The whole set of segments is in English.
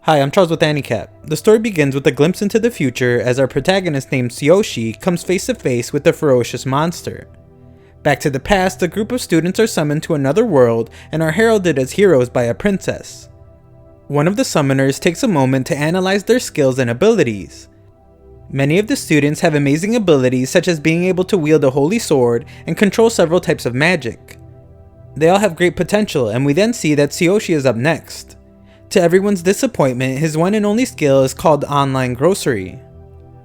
Hi, I'm Charles with AniCap. The story begins with a glimpse into the future as our protagonist named Tsuyoshi comes face to face with a ferocious monster. Back to the past, a group of students are summoned to another world and are heralded as heroes by a princess. One of the summoners takes a moment to analyze their skills and abilities. Many of the students have amazing abilities such as being able to wield a holy sword and control several types of magic. They all have great potential, and we then see that Tsuyoshi is up next. To everyone's disappointment, his one and only skill is called online grocery.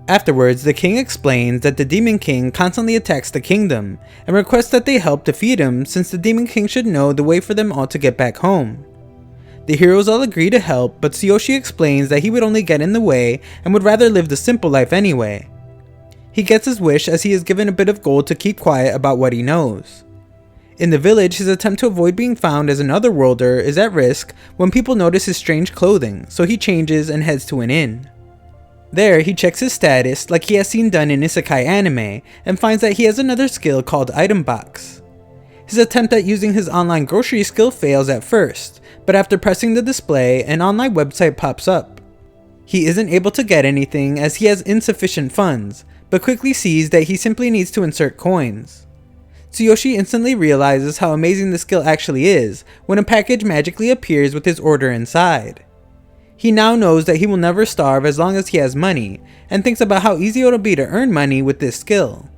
Afterwards, the king explains that the Demon King constantly attacks the kingdom and requests that they help defeat him since the Demon King should know the way for them all to get back home. The heroes all agree to help, but Tsuyoshi explains that he would only get in the way and would rather live the simple life anyway. He gets his wish as he is given a bit of gold to keep quiet about what he knows. In the village, his attempt to avoid being found as an otherworlder is at risk when people notice his strange clothing, so he changes and heads to an inn. There, he checks his status like he has seen done in Isekai anime and finds that he has another skill called Item Box. His attempt at using his online grocery skill fails at first, but after pressing the display, an online website pops up. He isn't able to get anything as he has insufficient funds, but quickly sees that he simply needs to insert coins. Tsuyoshi instantly realizes how amazing the skill actually is when a package magically appears with his order inside. He now knows that he will never starve as long as he has money, and thinks about how easy it will be to earn money with this skill.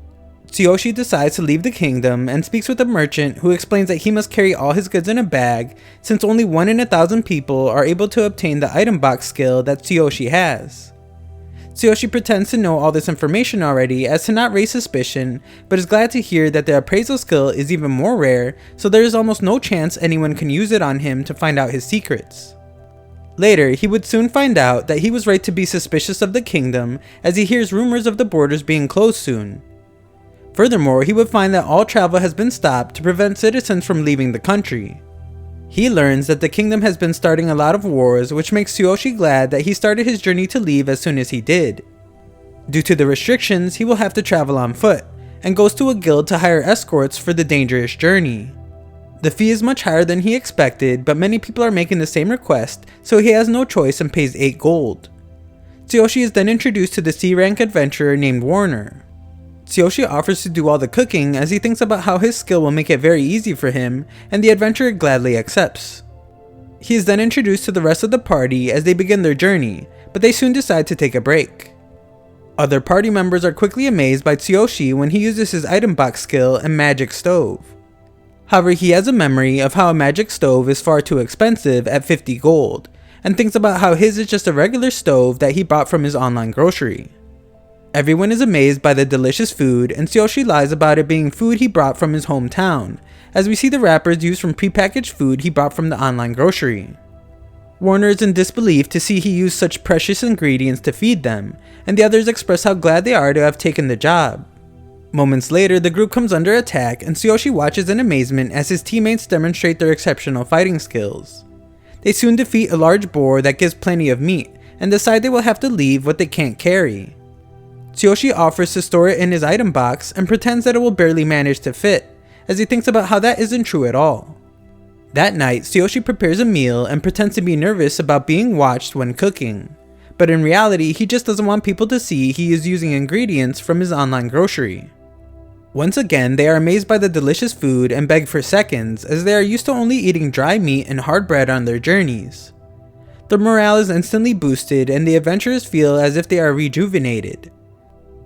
Tsuyoshi decides to leave the kingdom and speaks with a merchant who explains that he must carry all his goods in a bag since only 1 in 1,000 people are able to obtain the item box skill that Tsuyoshi has. Tsuyoshi pretends to know all this information already as to not raise suspicion, but is glad to hear that the appraisal skill is even more rare, so there is almost no chance anyone can use it on him to find out his secrets. Later, he would soon find out that he was right to be suspicious of the kingdom as he hears rumors of the borders being closed soon. Furthermore, he would find that all travel has been stopped to prevent citizens from leaving the country. He learns that the kingdom has been starting a lot of wars, which makes Tsuyoshi glad that he started his journey to leave as soon as he did. Due to the restrictions, he will have to travel on foot, and goes to a guild to hire escorts for the dangerous journey. The fee is much higher than he expected, but many people are making the same request, so he has no choice and pays 8 gold. Tsuyoshi is then introduced to the C-rank adventurer named Warner. Tsuyoshi offers to do all the cooking as he thinks about how his skill will make it very easy for him, and the adventurer gladly accepts. He is then introduced to the rest of the party as they begin their journey, but they soon decide to take a break. Other party members are quickly amazed by Tsuyoshi when he uses his item box skill and magic stove. However, he has a memory of how a magic stove is far too expensive at 50 gold, and thinks about how his is just a regular stove that he bought from his online grocery. Everyone is amazed by the delicious food, and Tsuyoshi lies about it being food he brought from his hometown, as we see the wrappers used from prepackaged food he bought from the online grocery. Warner is in disbelief to see he used such precious ingredients to feed them, and the others express how glad they are to have taken the job. Moments later, the group comes under attack, and Tsuyoshi watches in amazement as his teammates demonstrate their exceptional fighting skills. They soon defeat a large boar that gives plenty of meat, and decide they will have to leave what they can't carry. Tsuyoshi offers to store it in his item box and pretends that it will barely manage to fit, as he thinks about how that isn't true at all. That night, Tsuyoshi prepares a meal and pretends to be nervous about being watched when cooking, but in reality he just doesn't want people to see he is using ingredients from his online grocery. Once again, they are amazed by the delicious food and beg for seconds as they are used to only eating dry meat and hard bread on their journeys. Their morale is instantly boosted and the adventurers feel as if they are rejuvenated.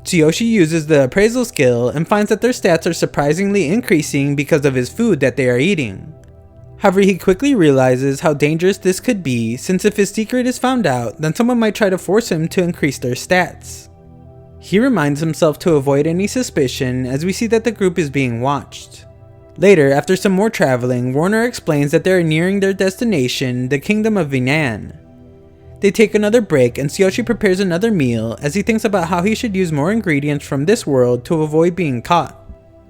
Tsuyoshi uses the appraisal skill and finds that their stats are surprisingly increasing because of his food that they are eating. However, he quickly realizes how dangerous this could be since if his secret is found out, then someone might try to force him to increase their stats. He reminds himself to avoid any suspicion as we see that the group is being watched. Later, after some more traveling, Warner explains that they are nearing their destination, the kingdom of Vinan. They take another break and Tsuyoshi prepares another meal as he thinks about how he should use more ingredients from this world to avoid being caught.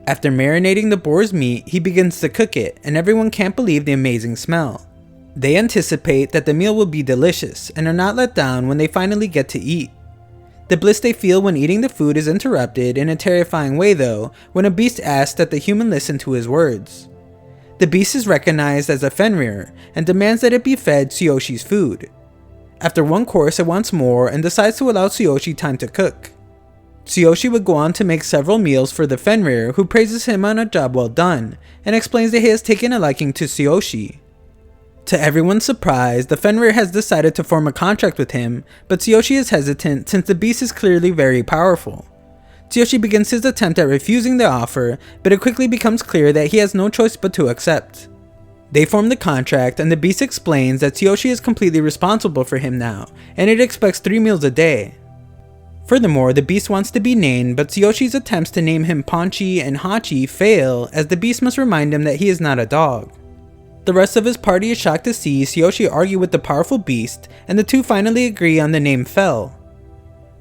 After marinating the boar's meat, he begins to cook it, and everyone can't believe the amazing smell. They anticipate that the meal will be delicious and are not let down when they finally get to eat. The bliss they feel when eating the food is interrupted in a terrifying way though, when a beast asks that the human listen to his words. The beast is recognized as a Fenrir and demands that it be fed Tsuyoshi's food. After one course it wants more and decides to allow Tsuyoshi time to cook. Tsuyoshi would go on to make several meals for the Fenrir, who praises him on a job well done, and explains that he has taken a liking to Tsuyoshi. To everyone's surprise, the Fenrir has decided to form a contract with him, but Tsuyoshi is hesitant since the beast is clearly very powerful. Tsuyoshi begins his attempt at refusing the offer, but it quickly becomes clear that he has no choice but to accept. They form the contract, and the beast explains that Tsuyoshi is completely responsible for him now, and it expects 3 meals a day. Furthermore, the beast wants to be named, but Tsuyoshi's attempts to name him Ponchi and Hachi fail, as the beast must remind him that he is not a dog. The rest of his party is shocked to see Tsuyoshi argue with the powerful beast, and the two finally agree on the name Fel.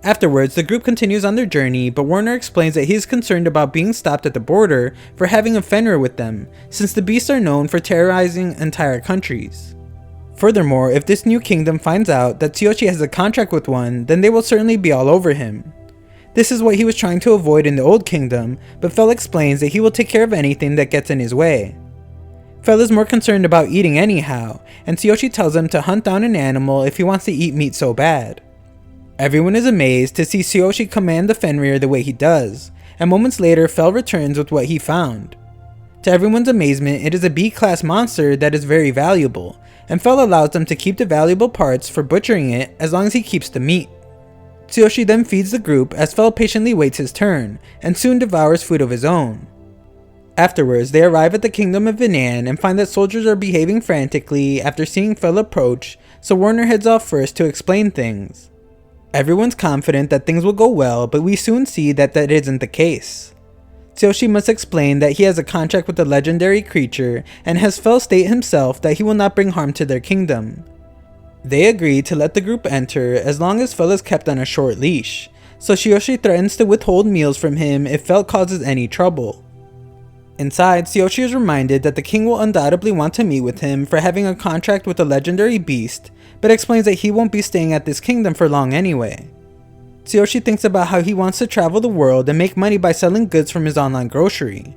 Afterwards, the group continues on their journey, but Warner explains that he is concerned about being stopped at the border for having a Fenrir with them, since the beasts are known for terrorizing entire countries. Furthermore, if this new kingdom finds out that Tsuyoshi has a contract with one, then they will certainly be all over him. This is what he was trying to avoid in the old kingdom, but Fel explains that he will take care of anything that gets in his way. Fel is more concerned about eating anyhow, and Tsuyoshi tells him to hunt down an animal if he wants to eat meat so bad. Everyone is amazed to see Tsuyoshi command the Fenrir the way he does, and moments later Fel returns with what he found. To everyone's amazement, it is a B-class monster that is very valuable, and Fel allows them to keep the valuable parts for butchering it as long as he keeps the meat. Tsuyoshi then feeds the group as Fel patiently waits his turn, and soon devours food of his own. Afterwards, they arrive at the kingdom of Vinan and find that soldiers are behaving frantically after seeing Fel approach, so Warner heads off first to explain things. Everyone's confident that things will go well, but we soon see that isn't the case. Tsuyoshi must explain that he has a contract with the legendary creature, and has Fel state himself that he will not bring harm to their kingdom. They agree to let the group enter as long as Fel is kept on a short leash, so Tsuyoshi threatens to withhold meals from him if Fel causes any trouble. Inside, Tsuyoshi is reminded that the king will undoubtedly want to meet with him for having a contract with the legendary beast, but explains that he won't be staying at this kingdom for long anyway. Tsuyoshi thinks about how he wants to travel the world and make money by selling goods from his online grocery.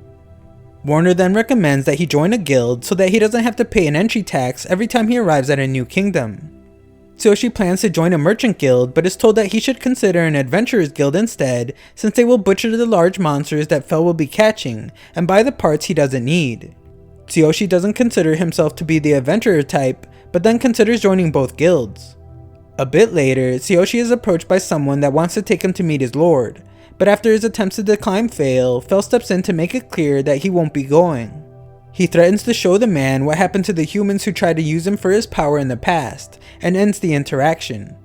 Warner then recommends that he join a guild so that he doesn't have to pay an entry tax every time he arrives at a new kingdom. Tsuyoshi plans to join a merchant guild, but is told that he should consider an adventurers guild instead, since they will butcher the large monsters that Fel will be catching and buy the parts he doesn't need. Tsuyoshi doesn't consider himself to be the adventurer type, but then considers joining both guilds. A bit later, Tsuyoshi is approached by someone that wants to take him to meet his lord, but after his attempts to decline fail, Fel steps in to make it clear that he won't be going. He threatens to show the man what happened to the humans who tried to use him for his power in the past, and ends the interaction.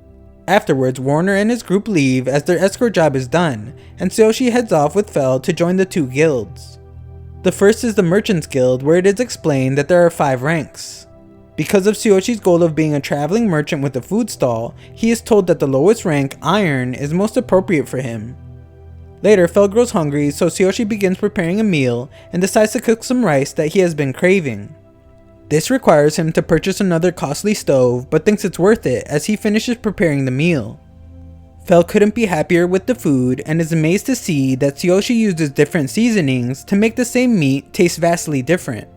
Afterwards, Warner and his group leave as their escort job is done, and Tsuyoshi heads off with Fel to join the two guilds. The first is the Merchants Guild, where it is explained that there are 5 ranks. Because of Tsuyoshi's goal of being a traveling merchant with a food stall, he is told that the lowest rank, Iron, is most appropriate for him. Later, Fel grows hungry, so Tsuyoshi begins preparing a meal and decides to cook some rice that he has been craving. This requires him to purchase another costly stove, but thinks it's worth it as he finishes preparing the meal. Fel couldn't be happier with the food and is amazed to see that Tsuyoshi uses different seasonings to make the same meat taste vastly different.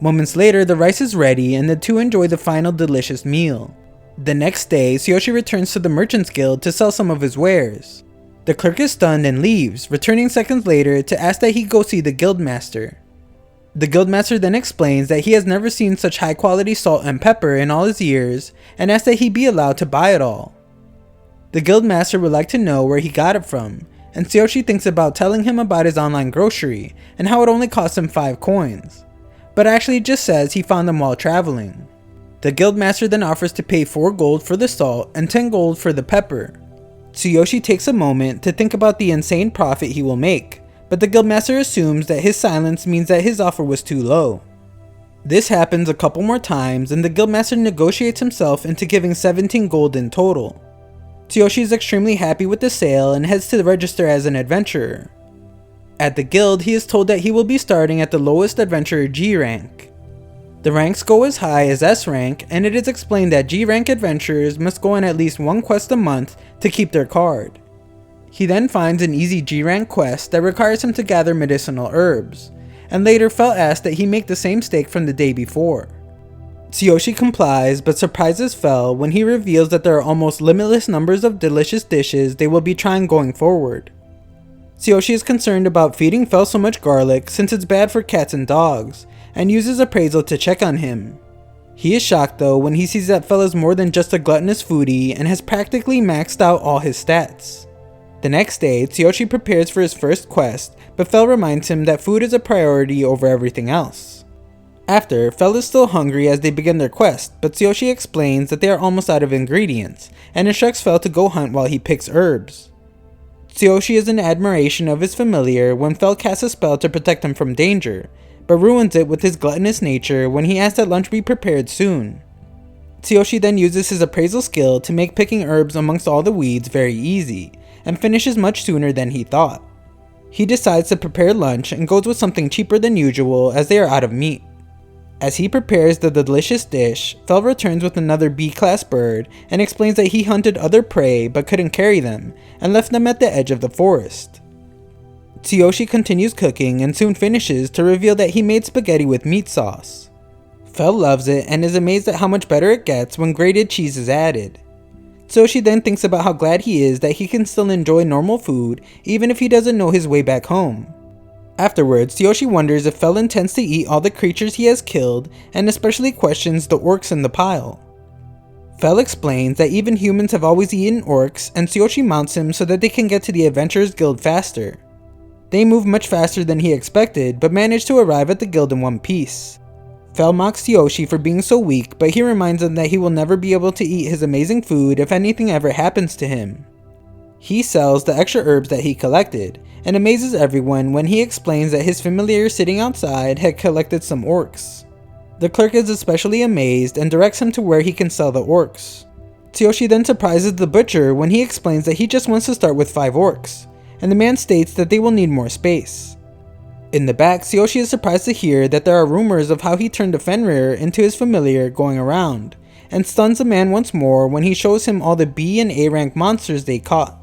Moments later, the rice is ready and the two enjoy the final delicious meal. The next day, Tsuyoshi returns to the Merchants Guild to sell some of his wares. The clerk is stunned and leaves, returning seconds later to ask that he go see the guildmaster. The guildmaster then explains that he has never seen such high quality salt and pepper in all his years, and asks that he be allowed to buy it all. The guildmaster would like to know where he got it from, and Tsuyoshi thinks about telling him about his online grocery, and how it only cost him 5 coins, but actually just says he found them while traveling. The guildmaster then offers to pay 4 gold for the salt and 10 gold for the pepper. Tsuyoshi takes a moment to think about the insane profit he will make, but the guildmaster assumes that his silence means that his offer was too low. This happens a couple more times and the guildmaster negotiates himself into giving 17 gold in total. Tsuyoshi is extremely happy with the sale and heads to register as an adventurer. At the guild, he is told that he will be starting at the lowest adventurer G rank. The ranks go as high as S rank, and it is explained that G rank adventurers must go on at least 1 quest a month to keep their card. He then finds an easy G rank quest that requires him to gather medicinal herbs, and later Fel asks that he make the same steak from the day before. Tsuyoshi complies, but surprises Fel when he reveals that there are almost limitless numbers of delicious dishes they will be trying going forward. Tsuyoshi is concerned about feeding Fel so much garlic since it's bad for cats and dogs, and uses appraisal to check on him. He is shocked though when he sees that Fel is more than just a gluttonous foodie and has practically maxed out all his stats. The next day, Tsuyoshi prepares for his first quest, but Fel reminds him that food is a priority over everything else. After, Fel is still hungry as they begin their quest, but Tsuyoshi explains that they are almost out of ingredients, and instructs Fel to go hunt while he picks herbs. Tsuyoshi is in admiration of his familiar when Fel casts a spell to protect him from danger, but ruins it with his gluttonous nature when he asks that lunch be prepared soon. Tsuyoshi then uses his appraisal skill to make picking herbs amongst all the weeds very easy, and finishes much sooner than he thought. He decides to prepare lunch and goes with something cheaper than usual as they are out of meat. As he prepares the delicious dish, Fel returns with another B-class bird and explains that he hunted other prey but couldn't carry them, and left them at the edge of the forest. Tsuyoshi continues cooking and soon finishes to reveal that he made spaghetti with meat sauce. Fel loves it and is amazed at how much better it gets when grated cheese is added. Tsuyoshi then thinks about how glad he is that he can still enjoy normal food even if he doesn't know his way back home. Afterwards, Tsuyoshi wonders if Fel intends to eat all the creatures he has killed, and especially questions the orcs in the pile. Fel explains that even humans have always eaten orcs, and Tsuyoshi mounts him so that they can get to the Adventurers Guild faster. They move much faster than he expected, but manage to arrive at the guild in one piece. Fel mocks Tsuyoshi for being so weak, but he reminds him that he will never be able to eat his amazing food if anything ever happens to him. He sells the extra herbs that he collected, and amazes everyone when he explains that his familiar sitting outside had collected some orcs. The clerk is especially amazed and directs him to where he can sell the orcs. Tsuyoshi then surprises the butcher when he explains that he just wants to start with 5 orcs, and the man states that they will need more space. In the back, Tsuyoshi is surprised to hear that there are rumors of how he turned a Fenrir into his familiar going around, and stuns the man once more when he shows him all the B and A rank monsters they caught.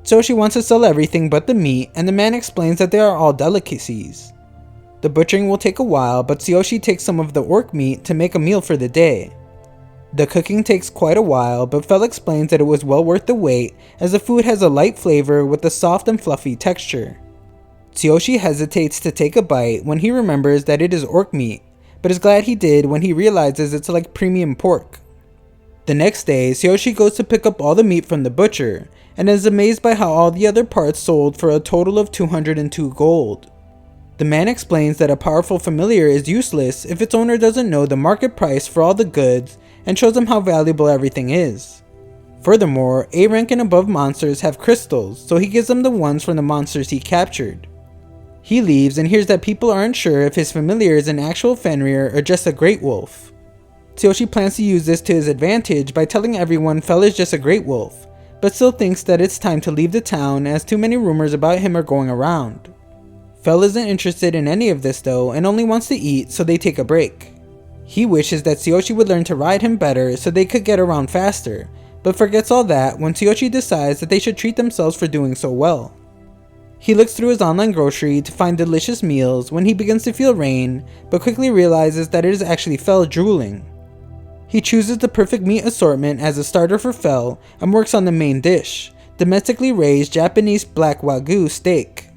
Tsuyoshi wants to sell everything but the meat, and the man explains that they are all delicacies. The butchering will take a while, but Tsuyoshi takes some of the orc meat to make a meal for the day. The cooking takes quite a while, but Fel explains that it was well worth the wait as the food has a light flavor with a soft and fluffy texture. Tsuyoshi hesitates to take a bite when he remembers that it is orc meat, but is glad he did when he realizes it's like premium pork. The next day, Tsuyoshi goes to pick up all the meat from the butcher, and is amazed by how all the other parts sold for a total of 202 gold. The man explains that a powerful familiar is useless if its owner doesn't know the market price for all the goods, and shows him how valuable everything is. Furthermore, A rank and above monsters have crystals, so he gives them the ones from the monsters he captured. He leaves and hears that people aren't sure if his familiar is an actual Fenrir or just a great wolf. Tsuyoshi plans to use this to his advantage by telling everyone Fel is just a great wolf, but still thinks that it's time to leave the town as too many rumors about him are going around. Fel isn't interested in any of this though, and only wants to eat, so they take a break. He wishes that Tsuyoshi would learn to ride him better so they could get around faster, but forgets all that when Tsuyoshi decides that they should treat themselves for doing so well. He looks through his online grocery to find delicious meals when he begins to feel rain, but quickly realizes that it is actually Fel drooling. He chooses the perfect meat assortment as a starter for Fel and works on the main dish, domestically raised Japanese black wagyu steak.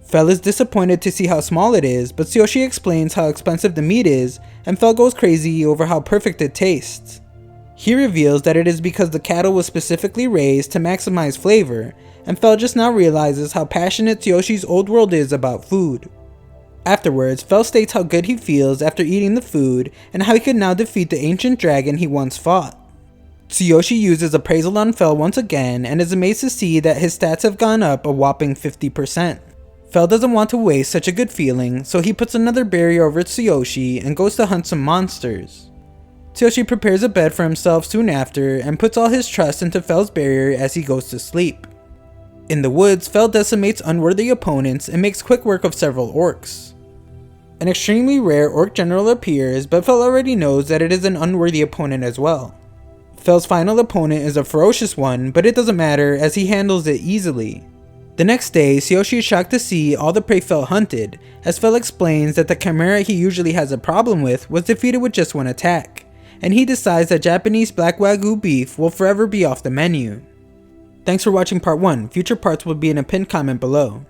Fel is disappointed to see how small it is, but Tsuyoshi explains how expensive the meat is, and Fel goes crazy over how perfect it tastes. He reveals that it is because the cattle was specifically raised to maximize flavor, and Fel just now realizes how passionate Tsuyoshi's old world is about food. Afterwards, Fel states how good he feels after eating the food, and how he could now defeat the ancient dragon he once fought. Tsuyoshi uses appraisal on Fel once again, and is amazed to see that his stats have gone up a whopping 50%. Fel doesn't want to waste such a good feeling, so he puts another berry over Tsuyoshi and goes to hunt some monsters. Tsuyoshi prepares a bed for himself soon after, and puts all his trust into Fel's barrier as he goes to sleep. In the woods, Fel decimates unworthy opponents and makes quick work of several orcs. An extremely rare orc general appears, but Fel already knows that it is an unworthy opponent as well. Fel's final opponent is a ferocious one, but it doesn't matter as he handles it easily. The next day, Tsuyoshi is shocked to see all the prey felt hunted, as Phil explains that the chimera he usually has a problem with was defeated with just one attack, and he decides that Japanese black wagyu beef will forever be off the menu. Thanks for watching part 1, future parts will be in a pinned comment below.